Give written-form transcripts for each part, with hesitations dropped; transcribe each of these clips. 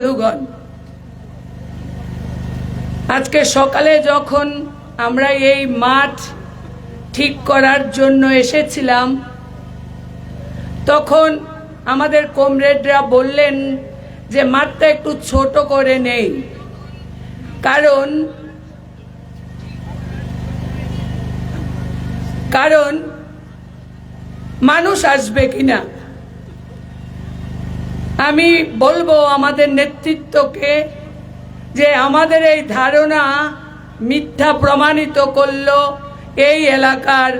বন্ধুগণ, আজকে সকালে যখন আমরা এই মাঠ ঠিক করার জন্য এসেছিলাম, তখন আমাদের কমরেডরা বললেন যে মাঠটা একটু ছোট করে নেই, কারণ মানুষ আসবে কিনা। আমি বলবো আমাদের নেতৃত্বকে যে আমাদের এই ধারণা মিথ্যা প্রমাণিত করলো এই এলাকার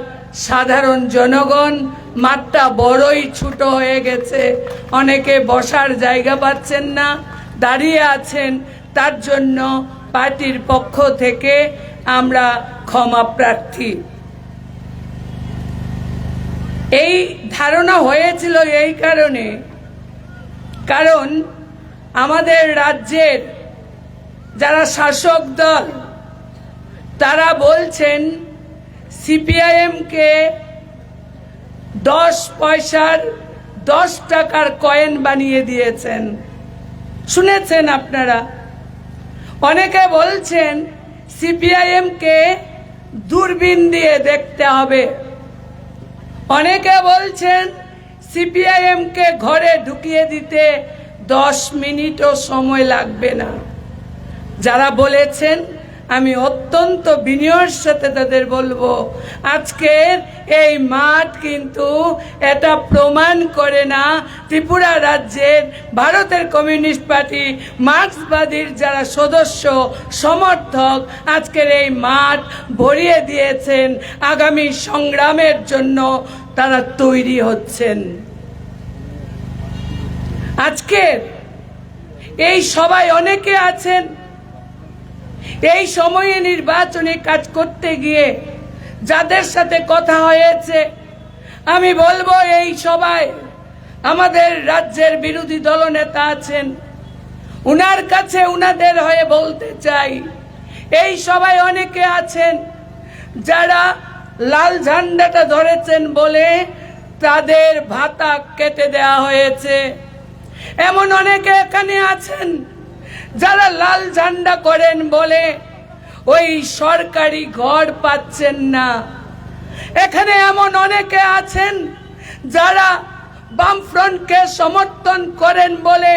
সাধারণ জনগণ। মাঠটা বড়ই ছোট হয়ে গেছে, অনেকে বসার জায়গা পাচ্ছেন না, দাঁড়িয়ে আছেন। তার জন্য পার্টির পক্ষ থেকে আমরা ক্ষমা প্রার্থী। এই ধারণা হয়েছিল এই কারণ আমাদের রাজ্যের যারা শাসক দল তারা বলছেন সিপিআইএমকে 10 পয়সার 10 টাকার কয়েন বানিয়ে দিয়েছেন। শুনেছেন আপনারা? অনেকে বলছেন সিপিআইএমকে দূরবীন দিয়ে দেখতে হবে, অনেকে বলছেন সিপিআইএমকে ঘরে ঢুকিয়ে দিতে 10 মিনিটও সময় লাগবে না। যারা বলেছেন আমি অত্যন্ত বিনয়ের সাথে তাদের বলবো, আজকের এই মাঠ কিন্তু এটা প্রমাণ করে না ত্রিপুরা রাজ্যের ভারতের কমিউনিস্ট পার্টি মার্ক্সবাদীর যারা সদস্য সমর্থক আজকের এই মাঠ ভরিয়ে দিয়েছেন, আগামী সংগ্রামের জন্য তারা তৈরি হচ্ছেন। আজকের এই সবাই অনেকে আছেন এই সময়ে নির্বাচনে কাজ করতে গিয়ে যাদের সাথে কথা হয়েছে, আমি বলবো এই সবাই আমাদের রাজ্যের বিরোধী দলনেতা আছেন, উনার কাছে উনাদের হয়ে বলতে চাই, এই সবাই অনেকে আছেন যারা লাল ঝান্ডাটা ধরেছেন বলে তাদের ভাতা কেটে দেওয়া হয়েছে। এমন অনেকে এখানে আছেন যারা লাল ঝান্ডা করেন বলে ওই সরকারি ঘর পাচ্ছেন না। এখানে এমন অনেকে আছেন যারা বামফ্রন্টকে সমর্থন করেন বলে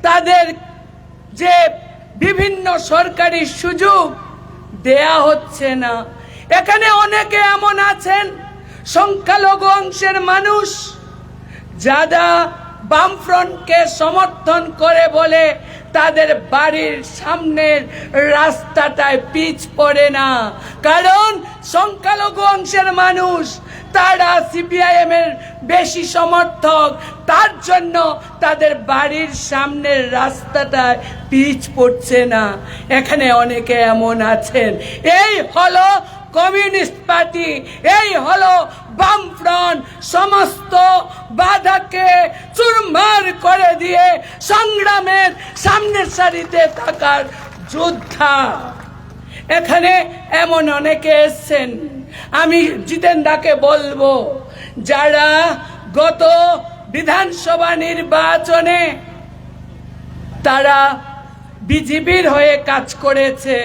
তাদের যে বিভিন্ন সরকারি সুযোগ দেয়া হচ্ছে না। এখানে অনেকে এমন আছেন সংখ্যালঘু অংশের মানুষ যারা বামফ্রন্টকে সমর্থন করে বলে তাদের বাড়ির সামনের রাস্তাটায় পিচ পড়ে না, কারণ সংখ্যালঘু অংশের মানুষ তারা সিপিআইএম এর বেশি সমর্থক, তার জন্য তাদের বাড়ির সামনের রাস্তাটায় পিচ পড়ছে না। এখানে অনেকে এমন আছেন। এই হলো কমিউনিস্ট পার্টি, এই হলো বামফ্রন্ট, সমস্ত বাধাকে চুরমার করে দিয়ে সংগ্রামের সামনের সারিতে থাকার যোদ্ধা। এখানে এমন অনেকে এসছেন, আমি জিতেন্দাকে বলবো, যারা গত বিধানসভা নির্বাচনে তারা বিজেপির হয়ে কাজ করেছে,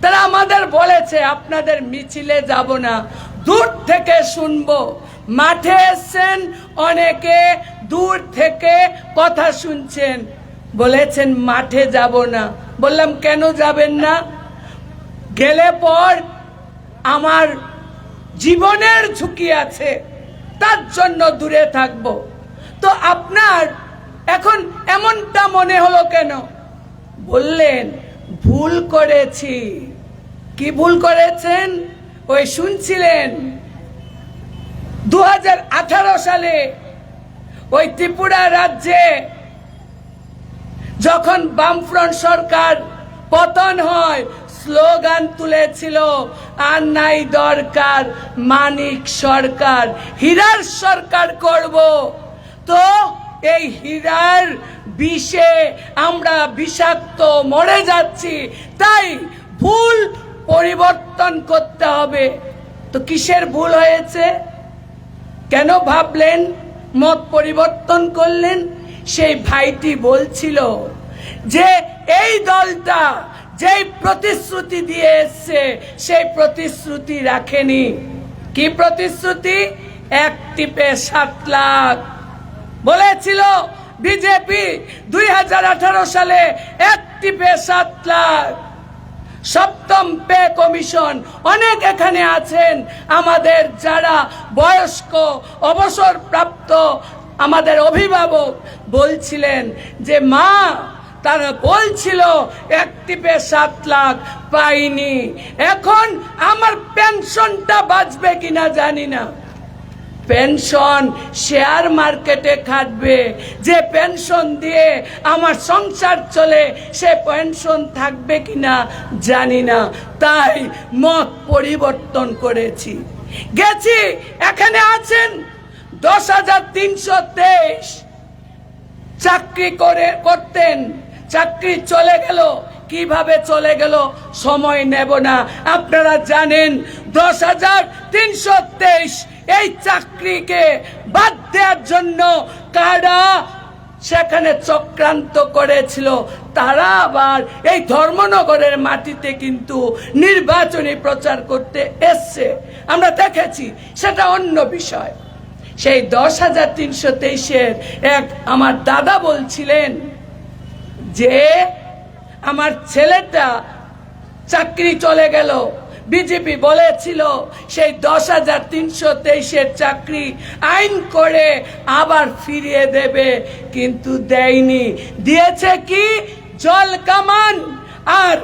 তারা আমাদের বলেছে আপনাদের মিছিলে যাব না, দূর থেকে শুনবো। মাঠে এসছেন অনেকে, দূর থেকে কথা শুনছেন, বলেছেন মাঠে যাব না। বললাম কেন যাবেন না? গেলে পর আমার জীবনের ঝুঁকি আছে, তার জন্য দূরে থাকব। তো আপনার এখন এমনটা মনে হলো কেন? বললেন ভুল করেছি। কি ভুল করেছেন? ওই শুনছিলেন 2018 সালে ওই ত্রিপুরা রাজ্যে যখন বামফ্রন্ট সরকার পতন হয়, স্লোগান তুলেছিল আর নাই দরকার মানিক সরকার, হীরার সরকার করব। তো এই হীরার বিষে আমরা বিষাক্ত মরে যাচ্ছি, তাই ভুল পরিবর্তন করতে হবে। তো কিসের ভুল হয়েছে? কেন ভাবলেন মত পরিবর্তন করলেন? সেই ভাইটি বলছিল যে এই দলটা যেই প্রতিশ্রুতি দিয়ে এসছে সেই প্রতিশ্রুতি রাখেনি। কি প্রতিশ্রুতি? এক টিপে 7 লাখ বলেছিল বিজেপি 2018 সালে, এক টিপে 7 লাখ। সপ্তম পে কমিশন, অনেক এখানে আছেন আমাদের যারা বয়স্ক অবসরপ্রাপ্ত আমাদের অভিভাবক, বলছিলেন যে মা তারা বলছিল এক টিপে 7 লাখ পাইনি। এখন আমার পেনশনটা বাঁচবে কিনা জানি না। পেনশন শেয়ার মার্কেটে খাটবে, যে পেনশন দিয়ে আমার সংসার চলে সে পেনশন থাকবে কিনা জানি না। তাই মত পরিবর্তন করেছি। গেছি, এখানে আছেন 10,323 চাকরি করতেন, চাকরি চলে গেল। কিভাবে চলে গেল সময় নেব না, আপনারা জানেন। 10,323 এই চাকরিকে বাদ দেওয়ার জন্য কারা সেখানে চক্রান্ত করেছিল, তারা আবার এই ধর্মনগরের মাটিতে কিন্তু নির্বাচনী প্রচার করতে এসছে, আমরা দেখেছি। সেটা অন্য বিষয়। সেই 10,323-এর এক আমার দাদা বলছিলেন যে আমার ছেলেটা চাকরি চলে গেল, বিজেপি বলেছিল সেই 10,323-এর চাকরি আইন করে আবার ফিরিয়ে দেবে, কিন্তু দেয়নি। দিয়েছে কি? জল কামান আর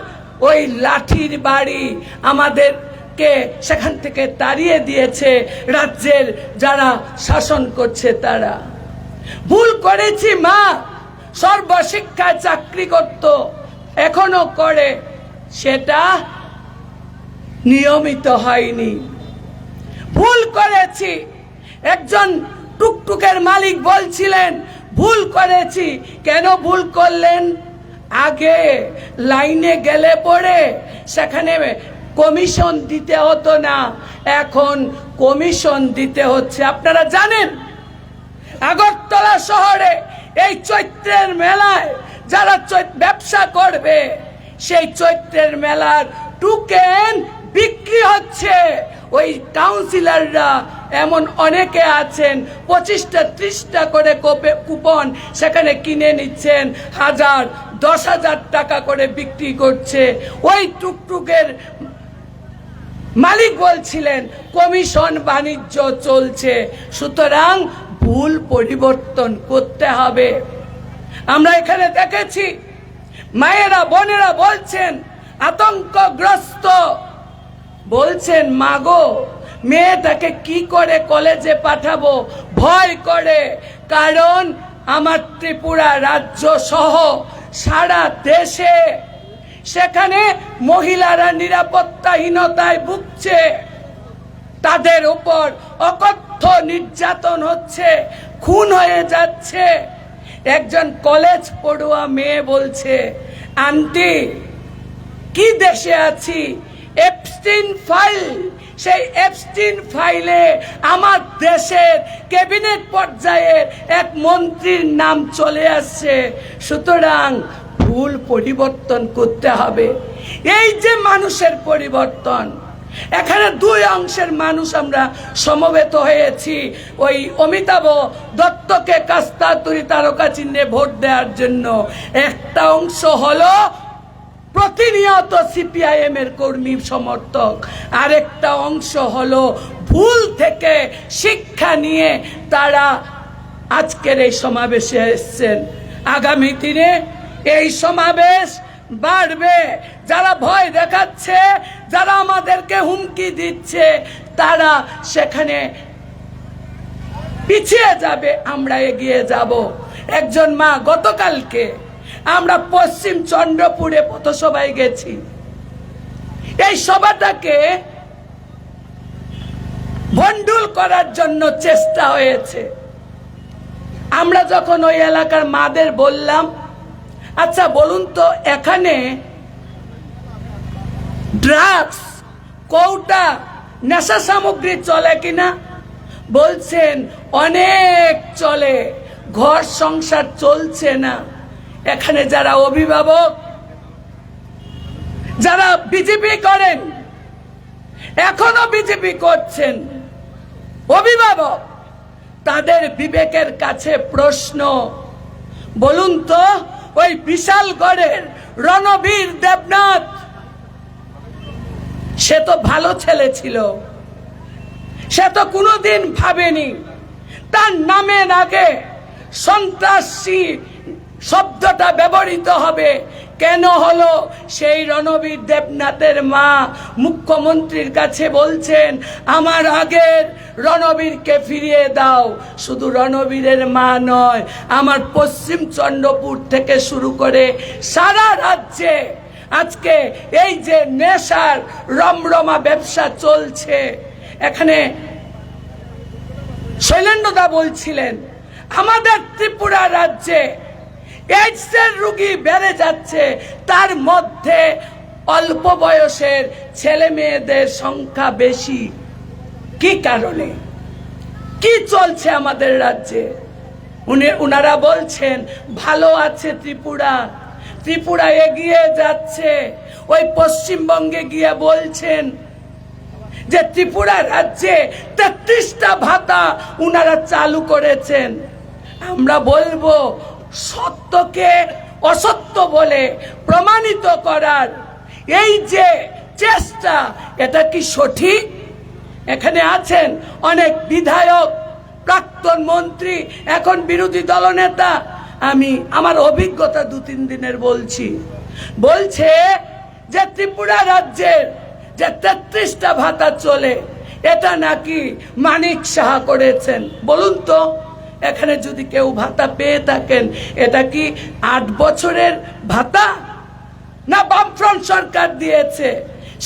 ওই লাঠির বাড়ি। আমাদেরকে সেখান থেকে তাড়িয়ে দিয়েছে রাজ্যের যারা শাসন করছে তারা। ভুল করেছি মা, সর্বশিক্ষায় চাকরি করত, এখনো করে, সেটা নিয়মিত হয়নি। ভুল করেছি। একজন টুকটুকের মালিক বলছিলেন ভুল করেছি। কেন ভুল করলেন? আগে লাইনে গেলে পরে সেখানে কমিশন দিতে হতো না, এখন কমিশন দিতে হচ্ছে। আপনারা জানেন আগরতলা শহরে এই চৈত্রের মেলায় যারা ব্যবসা করবে, সেই চৈত্রের মেলার টোকেন বিক্রি হচ্ছে। ওই কাউন্সিলররা এমন অনেকে আছেন 25টা 30টা করে কুপন সেখানে কিনে নিচ্ছেন, 1,000 10,000 টাকা করে বিক্রি করছে। ওই টুকটুকের মালিক বলছিলেন কমিশন বাণিজ্য চলছে, সুতরাং ভুল পরিবর্তন করতে হবে। আমরা এখানে দেখেছি মায়েরা বোনেরা বলছেন আতঙ্কগ্রস্ত, বলছেন মাগো মেয়েটাকে কি করে কলেজে পাঠাবো, ভয় করে। কারণ আমার ত্রিপুরা রাজ্য সহ সারা দেশে সেখানে মহিলারা নিরাপত্তাহীনতায় ভুগছে, তাদের উপর অকথ্য নির্যাতন হচ্ছে, খুন হয়ে যাচ্ছে। একজন কলেজ পড়ুয়া মেয়ে বলছে আন্টি কি দেশে আছি, এপস্টিন ফাইল, সেই এপস্টিন ফাইলে আমার দেশের ক্যাবিনেট পর্যায়ের এক মন্ত্রীর নাম চলে আসছে। সুতরাং ভুল পরিবর্তন করতে হবে। এই যে মানুষের পরিবর্তন, এখানে দুই অংশের মানুষ আমরা সমবেত হয়েছি ওই অমিতাভ দত্তকে কাস্তাতুরি তারকা চিহ্নে ভোট দেওয়ার জন্য। একটা অংশ হলো প্রতিনিয়ত সিপিআইএম এর কর্মী সমর্থক, আরেকটা অংশ হলো ভুল থেকে শিক্ষা নিয়ে তারা আজকের এই সমাবেশে এসেছেন। আগামী দিনে এই সমাবেশ বাড়বে। যারা ভয় দেখাচ্ছে, যারা আমাদেরকে হুমকি দিচ্ছে, তারা সেখানে পিছিয়ে যাবে, আমরা এগিয়ে যাব। একজন মা, গতকালকে আমরা পশ্চিম চন্দ্রপুরে পথসভায় গেছি। এই সভাটাকে ভণ্ডুল করার জন্য চেষ্টা হয়েছে। আমরা যখন ওই এলাকার মাদের বললাম আচ্ছা বলুন তো এখানে ড্রাগস, কৌটা, নেশা সামগ্রী চলে কিনা? বলছেন অনেক চলে, ঘর সংসার চলছে না। এখানে যারা অভিভাবক, যারা বিজেপি করেন, এখনো বিজেপি করছেন, অভিভাবক, তাদের বিবেকের কাছে প্রশ্ন, বলুন তো ওই বিশালগড়ের রণবীর দেবনাথ, সে তো ভালো ছেলে ছিল, সে তো কোনোদিন ভাবেনি তার নামের আগে সন্ত্রাসী শব্দটা ব্যবহৃত হবে। কেন হলো? সেই রণবীর দেবনাথের মা মুখ্যমন্ত্রীর কাছে বলছেন, আমার আগের রণবীরকে ফিরিয়ে দাও। শুধু রণবীরের মা নয়, আমার পশ্চিম চন্দ্রপুর থেকে শুরু করে সারা রাজ্যে আজকে এই যে নেশার রমরমা ব্যবসা চলছে, এখানে শৈলেন্দ্রদা বলছিলেন আমাদের ত্রিপুরা রাজ্যে এইডসের রোগী বেড়ে যাচ্ছে, তার মধ্যে অল্প বয়সের ছেলে মেয়েদের সংখ্যা বেশি। কি কারণে? কি চলছে আমাদের রাজ্যে? উনারা বলছেন ভালো আছে ত্রিপুরা, ত্রিপুরা এগিয়ে যাচ্ছে। ওই পশ্চিমবঙ্গে গিয়ে বলছেন যে ত্রিপুরা রাজ্যে 33টা ভাতা উনারা চালু করেছেন। আমরা বলবো সত্যকে অসত্য বলে প্রমাণিত করার এই যে চেষ্টা, এটা কি সঠিক? এখানে আছেন অনেক বিধায়ক, প্রাক্তন মন্ত্রী, এখন বিরোধী দলনেতা। আমি আমার অভিজ্ঞতা 2-3 দিনের বলছে যে ত্রিপুরা রাজ্যের যে 33টা ভাতা চলে, এটা নাকি মানিক সাহা করেছেন। বলুন তো, এখানে যদি কেউ ভাতা পেয়ে থাকেন, এটা কি 8 বছরের ভাতা না বামফ্রন্ট সরকার দিয়েছে?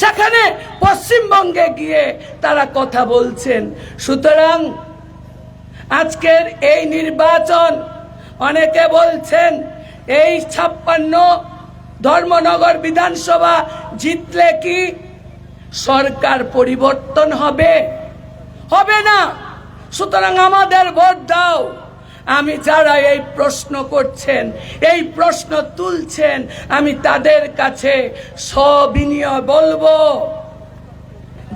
সেখানে পশ্চিমবঙ্গে গিয়ে তারা কথা বলছেন। সুতরাং আজকের এই নির্বাচন, অনেকে বলছেন এই 56 ধর্মনগর বিধানসভা জিতলে কি সরকার পরিবর্তন হবে? হবে না। সুতরাং আমাদের ভোট দাও। আমি যারা এই প্রশ্ন করছেন, এই প্রশ্ন তুলছেন, আমি তাদের কাছে সবিনয় বলবো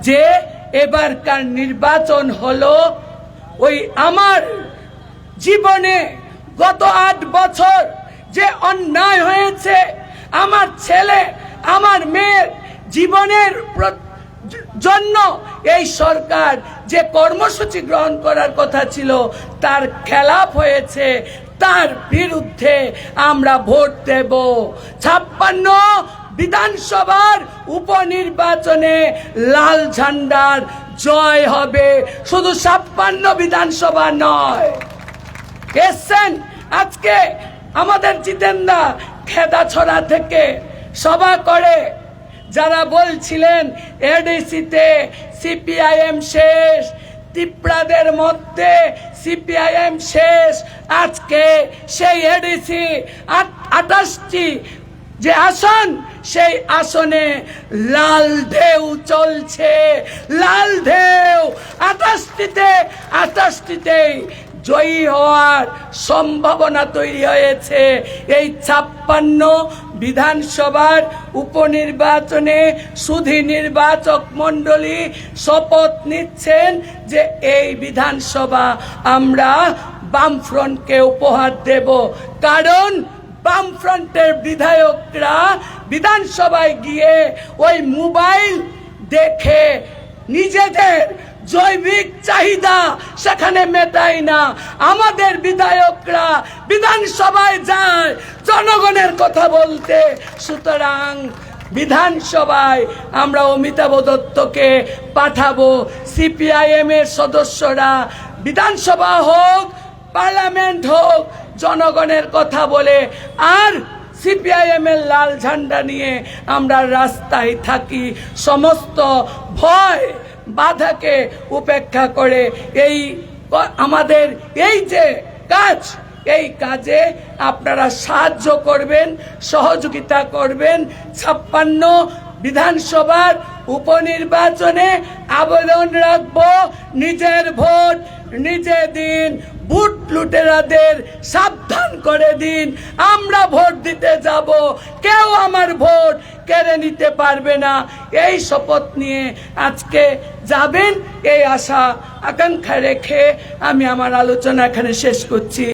যে এবারকার নির্বাচন হলো ওই আমার জীবনে গত 8 বছর যে অন্যায় হয়েছে, আমার ছেলে আমার মেয়ের জীবনের জন্য এই সরকার যে কর্মসূচি গ্রহণ করার কথা ছিল তার খেলাপ হয়েছে, তার বিরুদ্ধে আমরা ভোট দেব। 56 বিধানসভার উপনির্বাচনে লাল ঝান্ডার জয় হবে। শুধু 56 বিধানসভা নয়, এসছেন আজকে আমাদের জিতেন্দা খেদাছড়া থেকে সভা করে, যারা বলছিলেন এডিসিতে সিপিআইএম শেষ, ত্রিপুরাদের মধ্যে সিপিআইএম শেষ, আজকে সেই এডিসি 28টি যে আসন, সেই আসনে লাল ঢেউ চলছে। লাল ঢেউ 28টিতেই জয়ী হওয়ার সম্ভাবনা তৈরি হয়েছে। এই 56 বিধানসভার উপনির্বাচনে সুধী নির্বাচক মণ্ডলী শপথ নিচ্ছেন যে এই বিধানসভা আমরা বামফ্রন্টকে উপহার দেব। কারণ বামফ্রন্টের বিধায়করা বিধানসভায় গিয়ে ওই মোবাইল দেখে নিজেদের জৈবিক চাহিদা সেখানে মেটায় না। আমাদের বিধায়করা বিধানসভায় যায় জনগণের কথা বলতে। সুতরাং বিধানসভায় আমরা অমিতাভ দত্তকে পাঠাবো। সিপিআইএম এর সদস্যরা বিধানসভা হোক, পার্লামেন্ট হোক, জনগণের কথা বলে আর সিপিআইএম এর লাল ঝান্ডা নিয়ে আমরা রাস্তায় থাকি। সমস্ত ভয় বাধাকে উপেক্ষা করে এই আমাদের এই যে কাজ, এই কাজে আপনারা সাহায্য করবেন, সহযোগিতা করবেন। 56 বিধানসভার উপনির্বাচনে আবেদন রাখবো নিজের ভোট নিজে দিন, ভোট লুটেরাদের সাবধান করে দিন। আমরা ভোট দিতে যাব, কেউ আমার ভোট কেড়ে নিতে পারবে না। এই শপথ নিয়ে আজকে যাবেন, এই আশা আকাঙ্ক্ষা রেখে আমি আমার আলোচনা এখানে শেষ করছি।